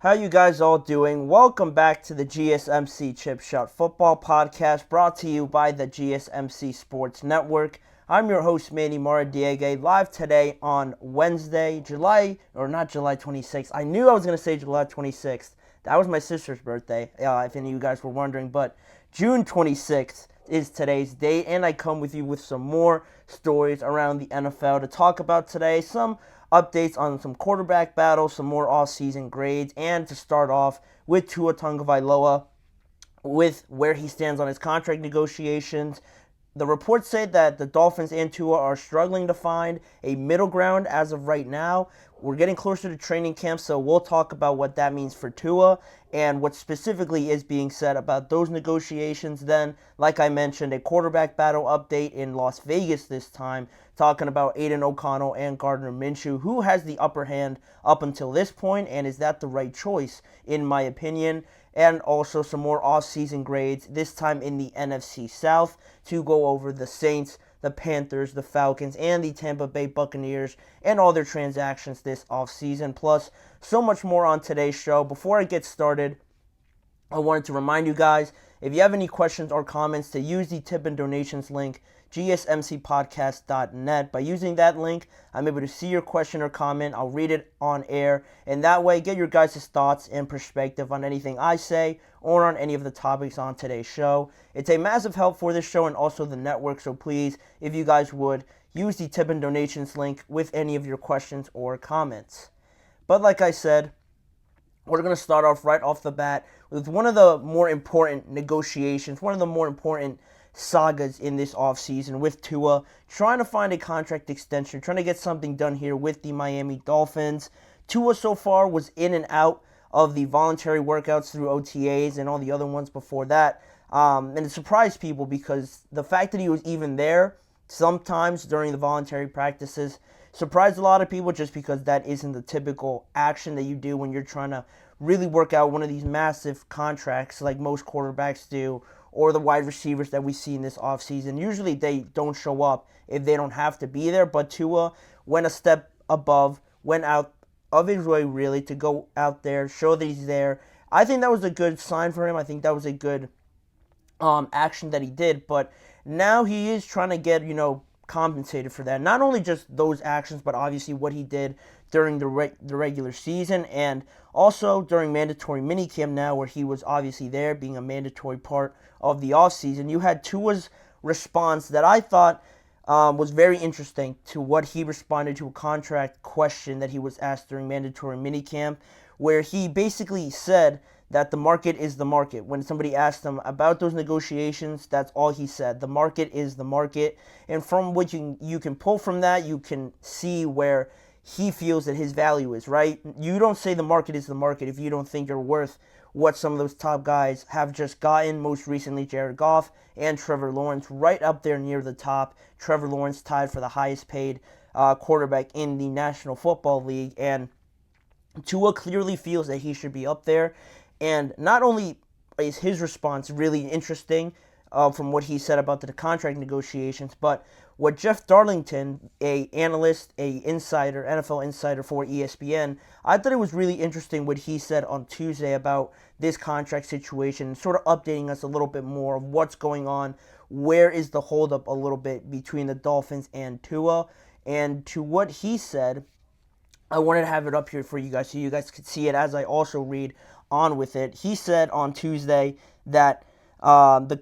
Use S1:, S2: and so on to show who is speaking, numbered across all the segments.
S1: How you guys all doing? Welcome back to the GSMC Chip Shot Football Podcast, brought to you by the GSMC Sports Network. I'm your host, Manny Maradiaga, live today on Wednesday, July 26th. I knew I was going to say July 26th. That was my sister's birthday, if any of you guys were wondering, but June 26th is today's date, and I come with you with some more stories around the NFL to talk about today, some updates on some quarterback battles, some more off-season grades, and to start off with Tua Tagovailoa, with where he stands on his contract negotiations. The reports say that the Dolphins and Tua are struggling to find a middle ground as of right now. We're getting closer to training camp, so we'll talk about what that means for Tua and what specifically is being said about those negotiations. Then, like I mentioned, a quarterback battle update in Las Vegas this time, talking about Aiden O'Connell and Gardner Minshew. Who has the upper hand up until this point, and is that the right choice, in my opinion? And also some more off-season grades, this time in the NFC South, to go over the Saints, the Panthers, the Falcons, and the Tampa Bay Buccaneers, and all their transactions this offseason. Plus, so much more on today's show. Before I get started, I wanted to remind you guys, if you have any questions or comments, to use the tip and donations link, GSMCPodcast.net. By using that link, I'm able to see your question or comment. I'll read it on air, and that way get your guys' thoughts and perspective on anything I say or on any of the topics on today's show. It's a massive help for this show and also the network, so please, if you guys would, use the tip and donations link with any of your questions or comments. But like I said, we're going to start off right off the bat with one of the more important negotiations, one of the more important sagas in this offseason with Tua, trying to find a contract extension, trying to get something done here with the Miami Dolphins. Tua so far was in and out of the voluntary workouts through OTAs and all the other ones before that. And it surprised people because the fact that he was even there sometimes during the voluntary practices surprised a lot of people, just because that isn't the typical action that you do when you're trying to really work out one of these massive contracts like most quarterbacks do, or the wide receivers that we see in this offseason. Usually they don't show up if they don't have to be there, but Tua went a step above, went out of his way really to go out there, show that he's there. I think that was a good sign for him. I think that was a good action that he did, but now he is trying to get, compensated for that. Not only just those actions, but obviously what he did during the regular season, and also during mandatory minicamp now, where he was obviously there being a mandatory part of the offseason. You had Tua's response that I thought was very interesting to what he responded to a contract question that he was asked during mandatory minicamp, where he basically said that the market is the market. When somebody asked him about those negotiations, that's all he said. The market is the market. And from what you can pull from that, you can see where he feels that his value is, right? You don't say the market is the market if you don't think you're worth what some of those top guys have just gotten. Most recently, Jared Goff and Trevor Lawrence, right up there near the top. Trevor Lawrence tied for the highest paid quarterback in the National Football League. And Tua clearly feels that he should be up there. And not only is his response really interesting from what he said about the contract negotiations, but what Jeff Darlington, a analyst, a insider, NFL insider for ESPN, I thought it was really interesting what he said on Tuesday about this contract situation, sort of updating us a little bit more of what's going on, where is the holdup a little bit between the Dolphins and Tua. And to what he said, I wanted to have it up here for you guys so you guys could see it as I also read on with it. He said on Tuesday that the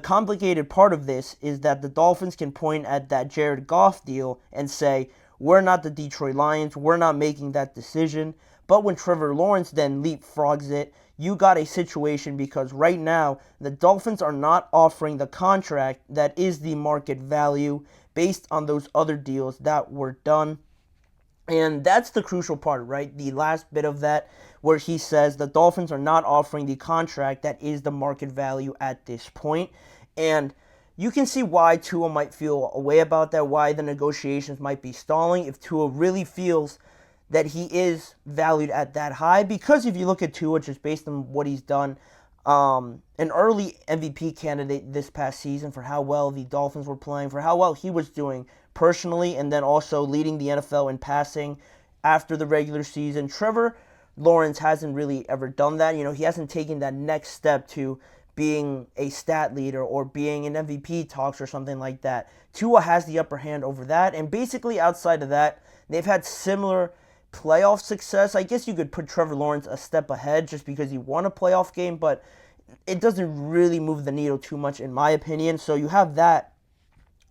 S1: complicated part of this is that the Dolphins can point at that Jared Goff deal and say, we're not the Detroit Lions, we're not making that decision. But when Trevor Lawrence then leapfrogs it, you got a situation because right now the Dolphins are not offering the contract that is the market value based on those other deals that were done. And that's the crucial part, right? The last bit of that, where he says the Dolphins are not offering the contract that is the market value at this point. And you can see why Tua might feel a way about that, why the negotiations might be stalling if Tua really feels that he is valued at that high. Because if you look at Tua, just based on what he's done, an early MVP candidate this past season for how well the Dolphins were playing, for how well he was doing personally, and then also leading the NFL in passing after the regular season. Trevor Lawrence hasn't really ever done that. He hasn't taken that next step to being a stat leader or being in MVP talks or something like that. Tua has the upper hand over that, and basically outside of that, they've had similar playoff success. I guess you could put Trevor Lawrence a step ahead just because he won a playoff game, but it doesn't really move the needle too much in my opinion. So you have that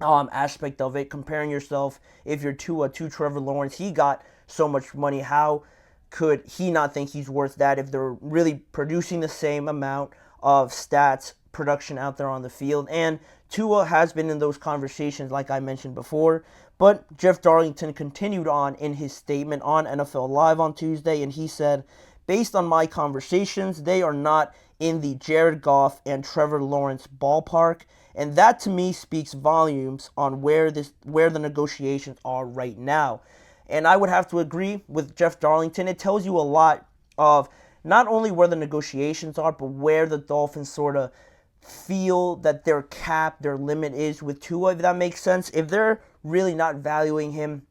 S1: aspect of it, comparing yourself if you're Tua to Trevor Lawrence. He got so much money. How could he not think he's worth that if they're really producing the same amount of stats production out there on the field? And Tua has been in those conversations, like I mentioned before. But Jeff Darlington continued on in his statement on NFL Live on Tuesday, and he said, based on my conversations, they are not in the Jared Goff and Trevor Lawrence ballpark. And that to me speaks volumes on where the negotiations are right now. And I would have to agree with Jeff Darlington. It tells you a lot of not only where the negotiations are, but where the Dolphins sort of feel that their cap, their limit is with Tua, if that makes sense. If they're really not valuing him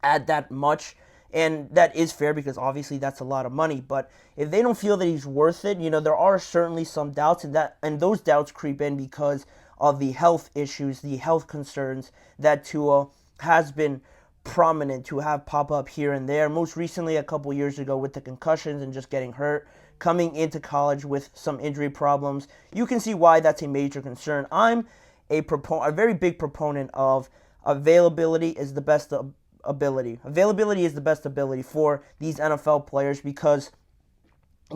S1: at that much, and that is fair because obviously that's a lot of money, but if they don't feel that he's worth it, there are certainly some doubts, and those doubts creep in because of the health issues, the health concerns that Tua has been prominent to have pop up here and there. Most recently, a couple years ago with the concussions and just getting hurt, coming into college with some injury problems. You can see why that's a major concern. I'm a very big proponent of availability is the best ability. Availability is the best ability for these NFL players because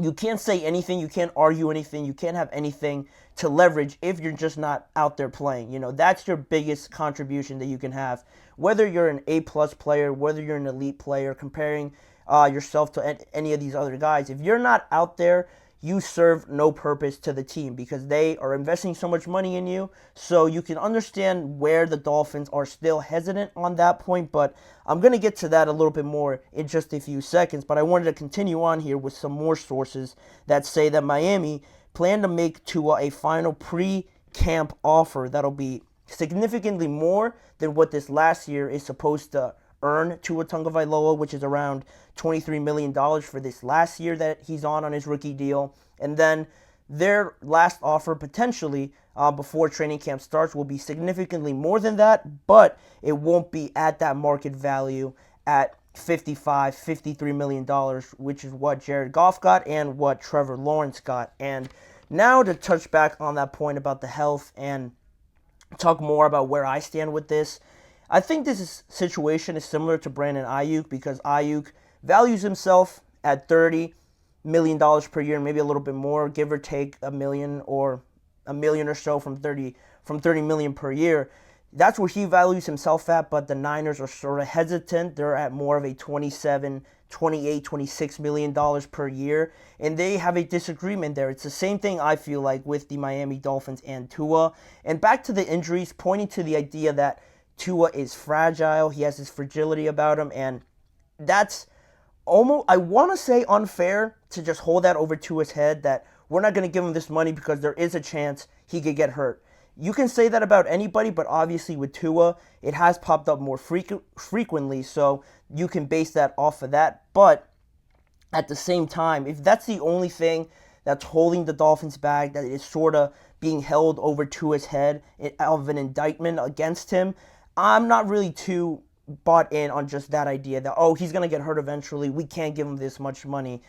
S1: you can't say anything, you can't argue anything, you can't have anything to leverage if you're just not out there playing. That's your biggest contribution that you can have. Whether you're an A-plus player, whether you're an elite player, comparing yourself to any of these other guys, if you're not out there, you serve no purpose to the team because they are investing so much money in you. So you can understand where the Dolphins are still hesitant on that point, but I'm going to get to that a little bit more in just a few seconds. But I wanted to continue on here with some more sources that say that Miami plan to make Tua a final pre-camp offer that'll be significantly more than what this last year is supposed to earn Tua Tagovailoa, which is around $23 million for this last year that he's on his rookie deal. And then their last offer potentially before training camp starts will be significantly more than that, but it won't be at that market value at $53 million, which is what Jared Goff got and what Trevor Lawrence got. And now to touch back on that point about the health and talk more about where I stand with this, I think this situation is similar to Brandon Ayuk because Ayuk values himself at $30 million per year, maybe a little bit more, give or take $1 million or so from 30 million per year. That's where he values himself at, but the Niners are sort of hesitant. They're at more of a $27, $28, $26 million per year, and they have a disagreement there. It's the same thing I feel like with the Miami Dolphins and Tua. And back to the injuries, pointing to the idea that Tua is fragile. He has this fragility about him, and that's almost, I want to say, unfair to just hold that over Tua's head that we're not going to give him this money because there is a chance he could get hurt. You can say that about anybody, but obviously with Tua, it has popped up more frequently, so you can base that off of that. But at the same time, if that's the only thing that's holding the Dolphins back, that is sort of being held over Tua's head of an indictment against him, I'm not really too bought in on just that idea that, oh, he's going to get hurt eventually, we can't give him this much money.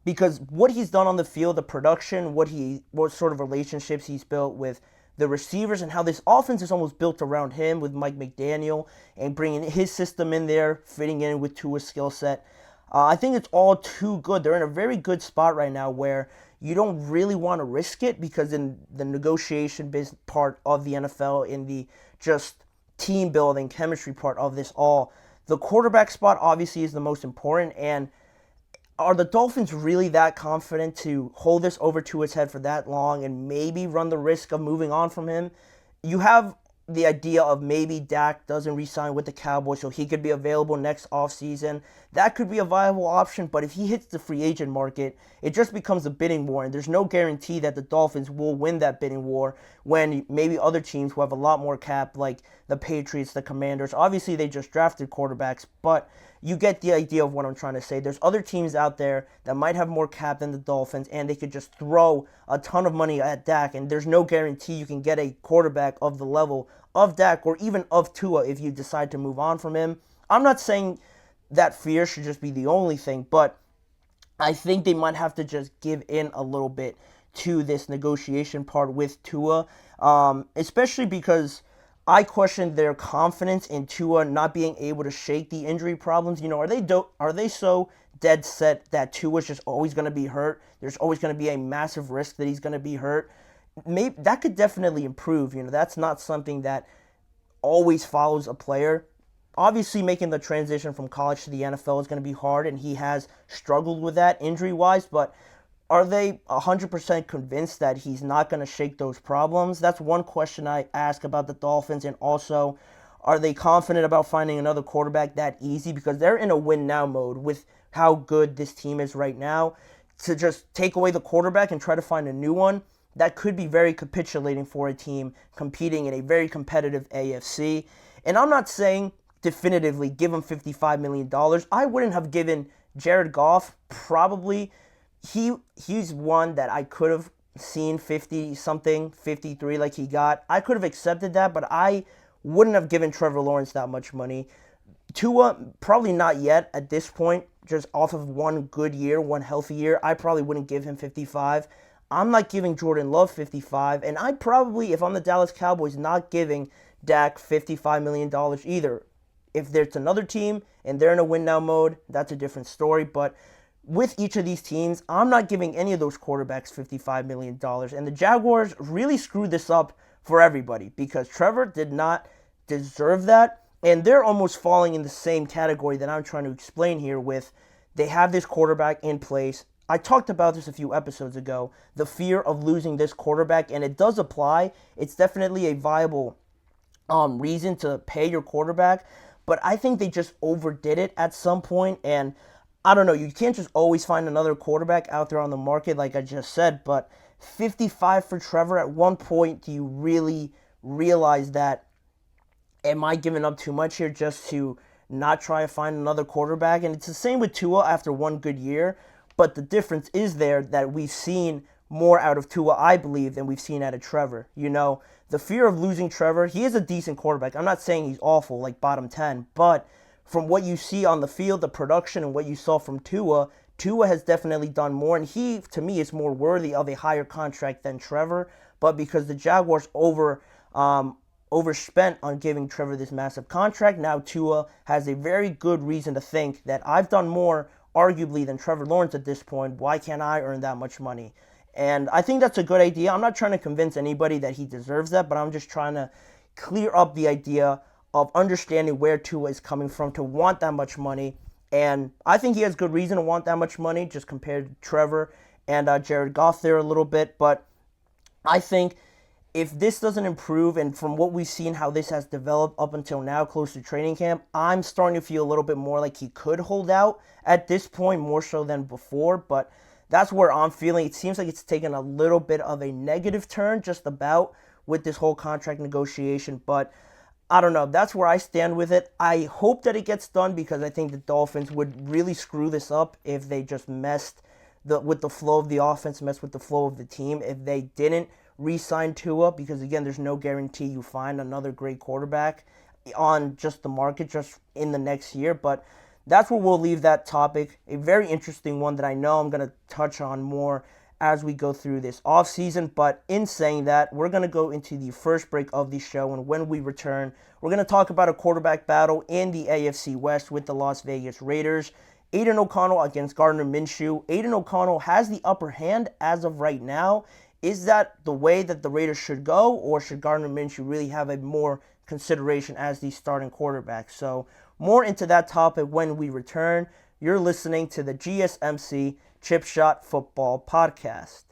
S1: Because what he's done on the field, the production, what sort of relationships he's built with the receivers, and how this offense is almost built around him with Mike McDaniel and bringing his system in there, fitting in with Tua's skill set. I think it's all too good. They're in a very good spot right now where you don't really want to risk it because in the negotiation part of the NFL, in the just team building, chemistry part of this all, the quarterback spot obviously is the most important. And are the Dolphins really that confident to hold this over to his head for that long and maybe run the risk of moving on from him? You have the idea of maybe Dak doesn't re-sign with the Cowboys so he could be available next offseason. That could be a viable option, but if he hits the free agent market, it just becomes a bidding war, and there's no guarantee that the Dolphins will win that bidding war when maybe other teams who have a lot more cap, like the Patriots, the Commanders, obviously they just drafted quarterbacks, but you get the idea of what I'm trying to say. There's other teams out there that might have more cap than the Dolphins, and they could just throw a ton of money at Dak, and there's no guarantee you can get a quarterback of the level of Dak or even of Tua if you decide to move on from him. I'm not saying that fear should just be the only thing, but I think they might have to just give in a little bit to this negotiation part with Tua, especially because I question their confidence in Tua not being able to shake the injury problems. Are they so dead set that Tua's just always going to be hurt? There's always going to be a massive risk that he's going to be hurt. Maybe that could definitely improve. That's not something that always follows a player. Obviously, making the transition from college to the NFL is going to be hard, and he has struggled with that injury-wise, but are they 100% convinced that he's not going to shake those problems? That's one question I ask about the Dolphins, and also, are they confident about finding another quarterback that easy? Because they're in a win-now mode with how good this team is right now. To just take away the quarterback and try to find a new one, that could be very capitulating for a team competing in a very competitive AFC. And I'm not saying definitively give him $55 million. I wouldn't have given Jared Goff probably. He's one that I could have seen 50-something, 53 like he got. I could have accepted that, but I wouldn't have given Trevor Lawrence that much money. Tua, probably not yet at this point, just off of one good year, one healthy year. I probably wouldn't give him 55. I'm not giving Jordan Love 55, and I'd probably, if I'm the Dallas Cowboys, not giving Dak $55 million either. If there's another team and they're in a win-now mode, that's a different story. But with each of these teams, I'm not giving any of those quarterbacks $55 million. And the Jaguars really screwed this up for everybody because Trevor did not deserve that. And they're almost falling in the same category that I'm trying to explain here with they have this quarterback in place. I talked about this a few episodes ago, the fear of losing this quarterback, and it does apply. It's definitely a viable reason to pay your quarterback. But I think they just overdid it at some point, and I don't know, you can't just always find another quarterback out there on the market like I just said, but 55 for Trevor, at one point do you really realize that, am I giving up too much here just to not try to find another quarterback? And it's the same with Tua after one good year, but the difference is there that we've seen more out of Tua, I believe, than we've seen out of Trevor. The fear of losing Trevor, he is a decent quarterback. I'm not saying he's awful, like bottom 10, but from what you see on the field, the production, and what you saw from Tua, Tua has definitely done more, and he, to me, is more worthy of a higher contract than Trevor. But because the Jaguars overspent on giving Trevor this massive contract, now Tua has a very good reason to think that I've done more, arguably, than Trevor Lawrence at this point. Why can't I earn that much money? And I think that's a good idea. I'm not trying to convince anybody that he deserves that, but I'm just trying to clear up the idea of understanding where Tua is coming from to want that much money. And I think he has good reason to want that much money, just compared to Trevor and Jared Goff there a little bit. But I think if this doesn't improve, and from what we've seen how this has developed up until now, close to training camp, I'm starting to feel a little bit more like he could hold out at this point, more so than before. But that's where I'm feeling. It seems like it's taken a little bit of a negative turn just about with this whole contract negotiation. But I don't know. That's where I stand with it. I hope that it gets done because I think the Dolphins would really screw this up if they just messed with the flow of the offense, messed with the flow of the team. If they didn't re-sign Tua, because again, there's no guarantee you find another great quarterback on just the market just in the next year. But that's where we'll leave that topic. A very interesting one that I know I'm going to touch on more as we go through this offseason. But in saying that, we're going to go into the first break of the show. And when we return, we're going to talk about a quarterback battle in the AFC West with the Las Vegas Raiders. Aiden O'Connell against Gardner Minshew. Aiden O'Connell has the upper hand as of right now. Is that the way that the Raiders should go, or should Gardner Minshew really have a more consideration as the starting quarterback? So more into that topic when we return. You're listening to the GSMC Chip Shot Football Podcast.